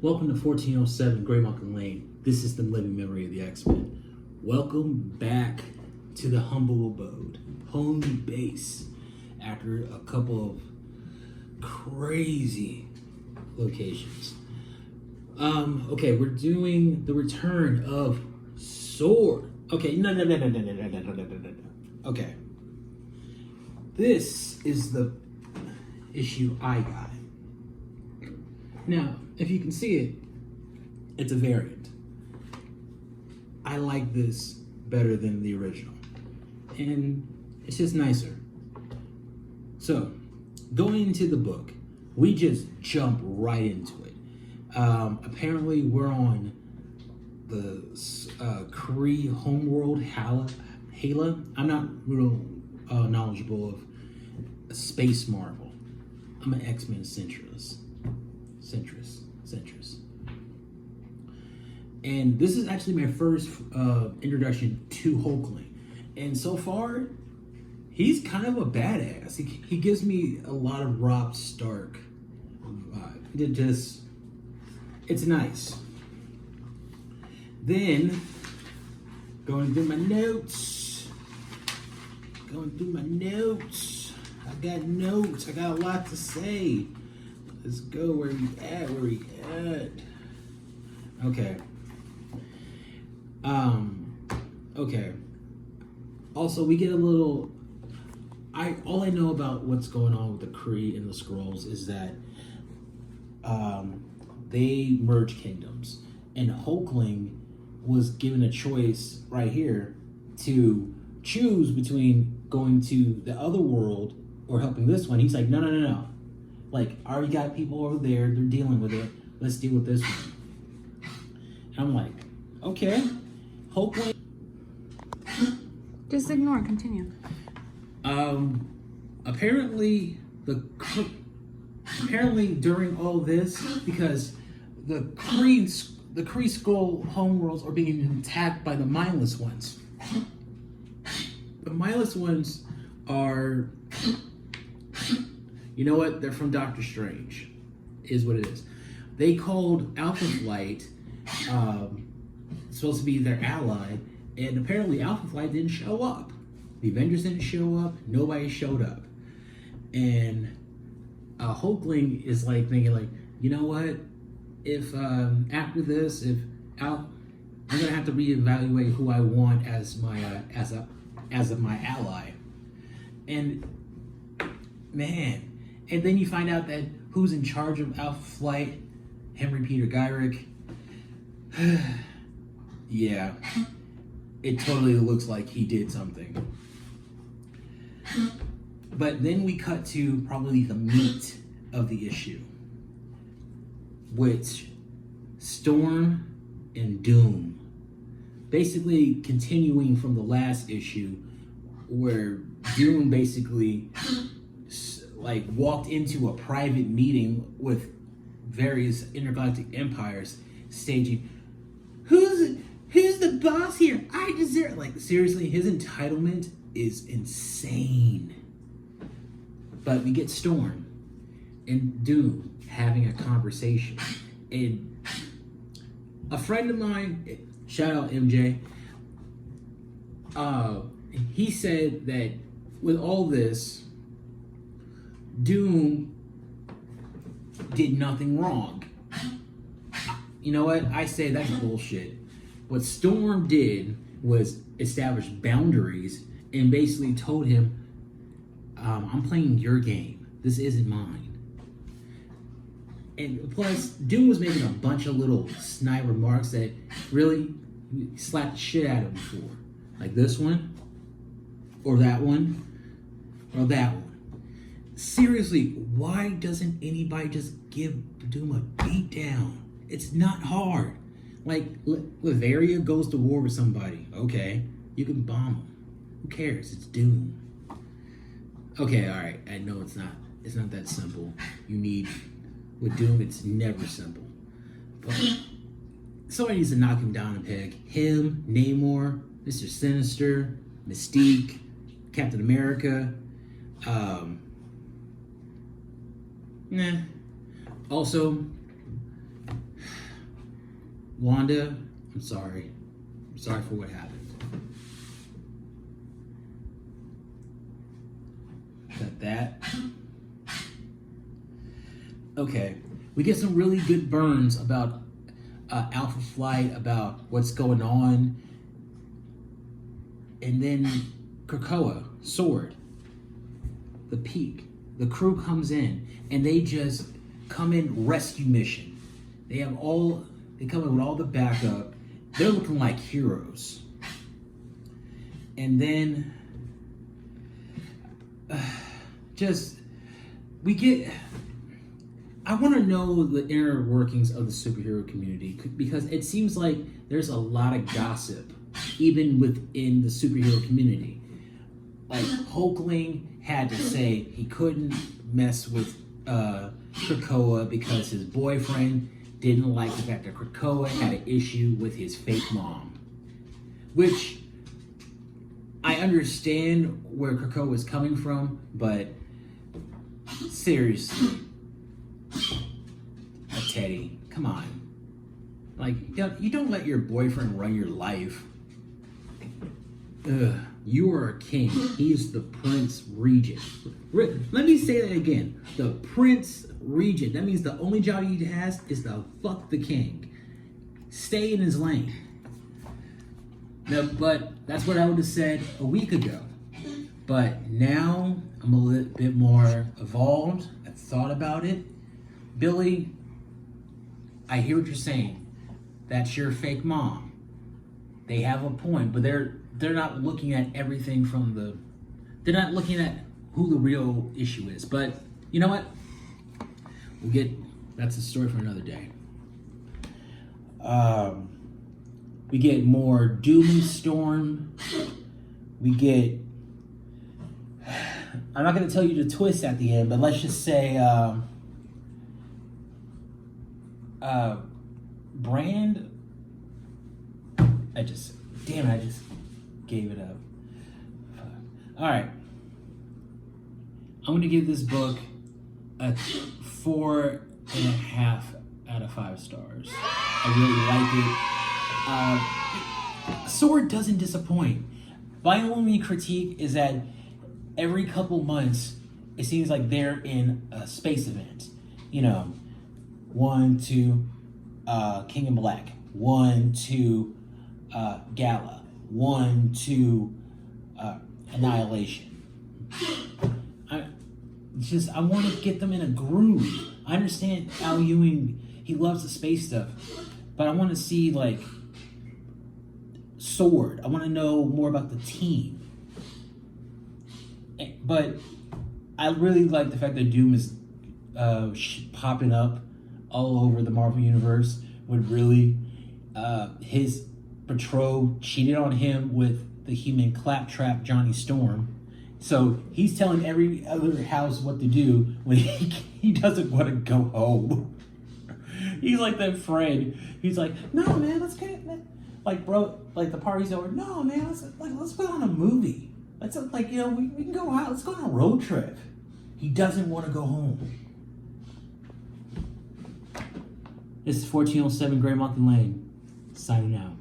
Welcome to 1407 Grey Mountain Lane. This is the living memory of the X-Men. Welcome back to the humble abode, home base, after a couple of crazy locations. Okay, we're doing the return of S.W.O.R.D. Okay, no. Okay. This is the issue I got. Now, if you can see it, it's a variant. I like this better than the original. And it's just nicer. So, going into the book, we just jump right into it. Apparently, we're on the Kree homeworld, Hala. I'm not real knowledgeable of Space Marvel. I'm an X-Men centrist. And this is actually my first introduction to Hulkling. And so far, he's kind of a badass. He gives me a lot of Rob Stark vibe. It's nice. Then, going through my notes. I got notes. I got a lot to say. Let's go. Where we at? Okay. Okay. Also, we get a little... all I know about what's going on with the Kree and the Skrulls is that they merge kingdoms. And Hulkling was given a choice right here to choose between going to the other world or helping this one. He's like, no. Like, I already got people over there. They're dealing with it. Let's deal with this one. And I'm like, okay. Hulkling. Just ignore. Continue. Apparently during all this, because the Kree Skrull homeworlds are being attacked by the mindless ones. The mindless ones are, you know what? They're from Doctor Strange, is what it is. They called Alpha Flight supposed to be their ally, and apparently Alpha Flight didn't show up. The Avengers didn't show up. Nobody showed up. And Hulkling is like thinking, like, you know what? If after this, I'm gonna have to reevaluate who I want as my my ally. And man, and then you find out that who's in charge of Alpha Flight, Henry Peter Gyrick. Yeah, it totally looks like he did something. But then we cut to probably the meat of the issue, which Storm and Doom, basically continuing from the last issue, where Doom basically like walked into a private meeting with various intergalactic empires, staging, who's the boss here? I deserve. Like, seriously, his entitlement is insane. But we get Storm and Doom having a conversation, and a friend of mine, shout out MJ, he said that with all this, Doom did nothing wrong. You know what? I say that's bullshit. What Storm did was establish boundaries and basically told him, I'm playing your game. This isn't mine. And plus, Doom was making a bunch of little snide remarks that really slapped the shit out of him before. Like this one, or that one, or that one. Seriously, why doesn't anybody just give Doom a beat down? It's not hard. Like, Latveria goes to war with somebody. Okay, you can bomb them. Who cares? It's Doom. Okay, alright, I know it's not that simple. With Doom, it's never simple. But somebody needs to knock him down a peg. Him, Namor, Mr. Sinister, Mystique, Captain America. Also, Wanda, I'm sorry. I'm sorry for what happened. Got that. Okay. We get some really good burns about Alpha Flight, about what's going on. And then Krakoa, S.W.O.R.D, the Peak. The crew comes in and they just come in rescue mission. They come in with all the backup. They're looking like heroes. And then I want to know the inner workings of the superhero community, because it seems like there's a lot of gossip even within the superhero community. Like Hulkling had to say he couldn't mess with Krakoa because his boyfriend didn't like the fact that Krakoa had an issue with his fake mom. Which I understand where Krakoa is coming from, but seriously, Teddy, come on. Like, you don't let your boyfriend run your life. Ugh, you are a king. He's the Prince Regent. Let me say that again. The Prince Regent. That means the only job he has is to fuck the king. Stay in his lane. No, but that's what I would have said a week ago. But now I'm a little bit more evolved. I've thought about it. Billy, I hear what you're saying. That's your fake mom. They have a point, but they're not looking at everything from they're not looking at who the real issue is. But you know what? That's a story for another day. We get more doom and storm. I'm not going to tell you the twist at the end, but let's just say Brand. I just gave it up. All right. I'm going to give this book a 4.5 out of 5 stars. I really like it. S.W.O.R.D doesn't disappoint. My only critique is that every couple months, it seems like they're in a space event. You know, 1, 2, King in Black. 1, 2, Gala. 1, 2, Annihilation. I want to get them in a groove. I understand Al Ewing, he loves the space stuff, but I want to see like S.W.O.R.D. I want to know more about the team. But I really like the fact that Doom is popping up all over the Marvel Universe. With really, his betrothed cheated on him with the human claptrap Johnny Storm. So he's telling every other house what to do when he doesn't want to go home. He's like that friend. He's like, no man, let's get it. Like bro, like the party's over. No man, let's go on a movie. Let's we can go out. Let's go on a road trip. He doesn't want to go home. This is 1407 Gray Mountain Lane, signing out.